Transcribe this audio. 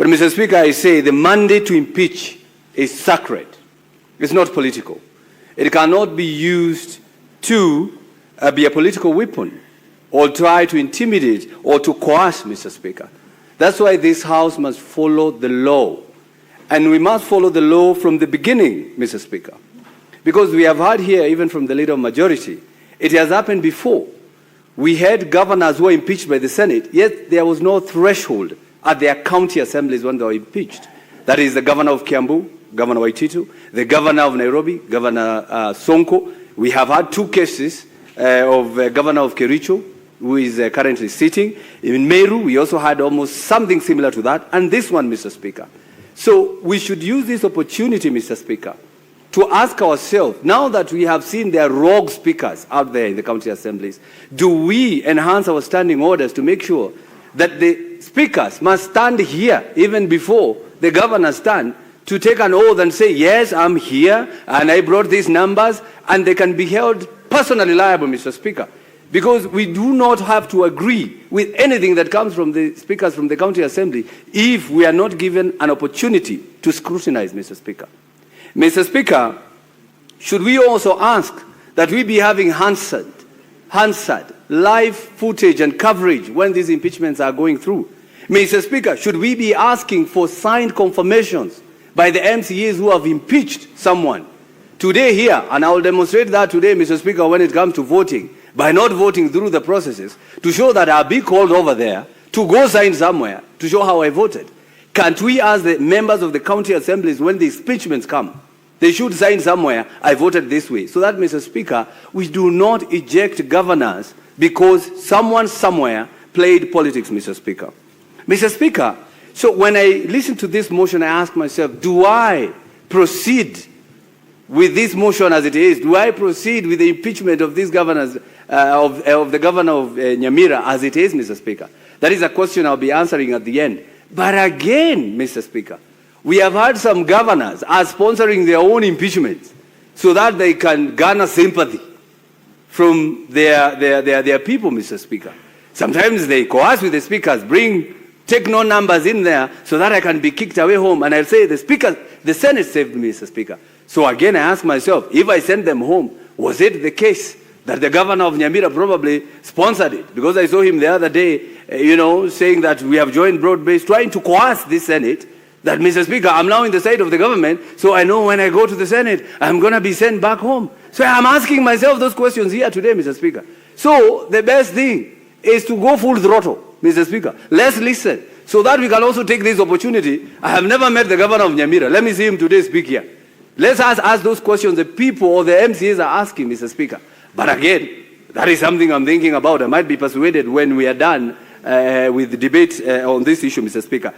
But Mr. Speaker, I say the mandate to impeach is sacred. It's not political. It cannot be used to be a political weapon or try to intimidate or to coerce, Mr. Speaker. That's why this House must follow the law. And we must follow the law from the beginning, Mr. Speaker. Because we have heard here, even from the leader of majority, it has happened before. We had governors who were impeached by the Senate, yet there was no threshold at their county assemblies when they were impeached. That is the governor of Kiambu, Governor Waititu, the governor of Nairobi, Governor Sonko. We have had two cases of governor of Kericho, who is currently sitting. In Meru, we also had almost something similar to that, and this one, Mr. Speaker. So we should use this opportunity, Mr. Speaker, to ask ourselves, now that we have seen there are rogue speakers out there in the county assemblies, do we enhance our standing orders to make sure that the speakers must stand here even before the governors stand to take an oath and say, yes, I'm here and I brought these numbers, and they can be held personally liable, Mr. Speaker, because we do not have to agree with anything that comes from the speakers from the county assembly if we are not given an opportunity to scrutinize, Mr. Speaker. Mr. Speaker, should we also ask that we be having Hansard live footage and coverage when these impeachments are going through? Mr. Speaker, should we be asking for signed confirmations by the MCAs who have impeached someone today here? And I will demonstrate that today, Mr. Speaker, when it comes to voting, by not voting through the processes, to show that I'll be called over there to go sign somewhere to show how I voted. Can't we ask the members of the county assemblies, when the impeachments come, they should sign somewhere, I voted this way, so that, Mr. Speaker, we do not eject governors because someone somewhere played politics, Mr. Speaker. Mr. Speaker, so when I listen to this motion, I ask myself, do I proceed with this motion as it is? Do I proceed with the impeachment of these governors, of the governor of Nyamira as it is, Mr. Speaker? That is a question I'll be answering at the end. But again, Mr. Speaker, we have had some governors are sponsoring their own impeachments so that they can garner sympathy from their people, Mr. Speaker. Sometimes they coerce with the speakers, take no numbers in there so that I can be kicked away home. And I'll say, the Senate saved me, Mr. Speaker. So again, I ask myself, if I send them home, was it the case that the governor of Nyamira probably sponsored it? Because I saw him the other day, saying that we have joined broad-based, trying to coerce this Senate, that, Mr. Speaker, I'm now in the side of the government, so I know when I go to the Senate, I'm going to be sent back home. So I'm asking myself those questions here today, Mr. Speaker. So the best thing is to go full throttle, Mr. Speaker. Let's listen, so that we can also take this opportunity. I have never met the governor of Nyamira. Let me see him today speak here. Let's ask those questions the people or the MCAs are asking, Mr. Speaker. But again, that is something I'm thinking about. I might be persuaded when we are done with the debate on this issue, Mr. Speaker.